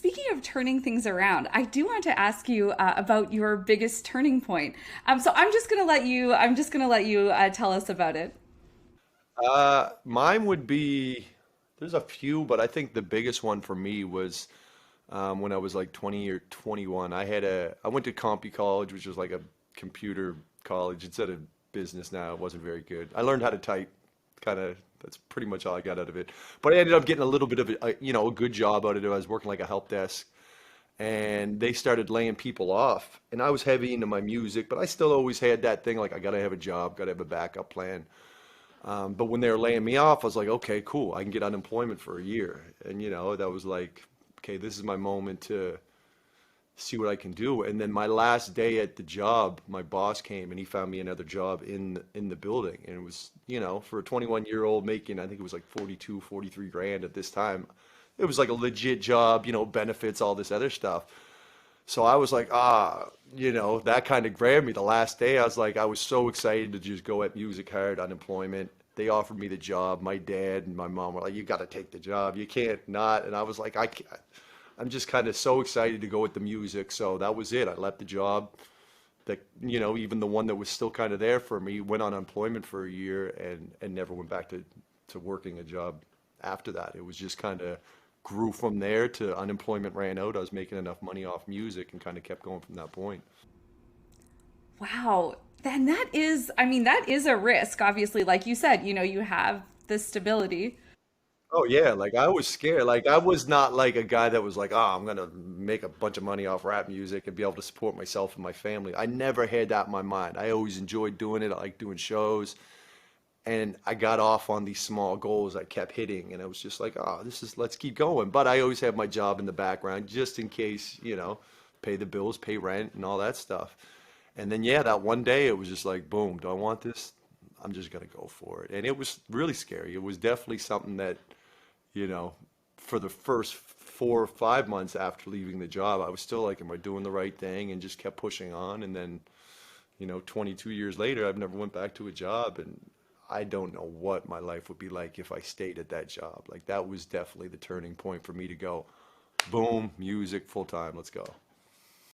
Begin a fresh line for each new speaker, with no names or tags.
speaking of turning things around, I do want to ask you about your biggest turning point. So I'm just gonna let you tell us about it.
Mine would be, there's a few, but I think the biggest one for me was when I was like 20 or 21. I went to Compy College, which was like a computer college instead of business now. It wasn't very good. I learned how to type, kind of, that's pretty much all I got out of it. But I ended up getting a little bit of a good job out of it. I was working like a help desk, and they started laying people off. And I was heavy into my music, but I still always had that thing like I gotta have a job, gotta have a backup plan. But when they were laying me off, I was like, okay, cool. I can get unemployment for a year. And, that was like, okay, this is my moment to see what I can do. And then my last day at the job, my boss came and he found me another job in the building. And it was, for a 21-year-old making, I think it was like 42, 43 grand at this time. It was like a legit job, benefits, all this other stuff. So I was like, that kind of grabbed me the last day. I was so excited to just go at music hard, unemployment. They offered me the job. My dad and my mom were like, you got to take the job. You can't not. And I was like, I'm just kind of so excited to go with the music. So that was it. I left the job that, even the one that was still kind of there for me, went on unemployment for a year and never went back to working a job after that. It was just kind of grew from there to unemployment ran out. I was making enough money off music and kind of kept going from that point.
Wow. Then that is a risk, obviously. Like you said, you have the stability.
Oh yeah, like I was scared. Like I was not like a guy that was like, oh, I'm gonna make a bunch of money off rap music and be able to support myself and my family. I never had that in my mind. I always enjoyed doing it. I like doing shows. And I got off on these small goals I kept hitting, and I was just like, oh, let's keep going. But I always have my job in the background just in case, pay the bills, pay rent, and all that stuff. And then, yeah, that one day it was just like, boom, do I want this? I'm just gonna go for it. And it was really scary. It was definitely something that, you know, for the first 4 or 5 months after leaving the job, I was still like, am I doing the right thing? And just kept pushing on. And then, 22 years later, I've never went back to a job, and I don't know what my life would be like if I stayed at that job. Like that was definitely the turning point for me to go, boom, music full time, let's go.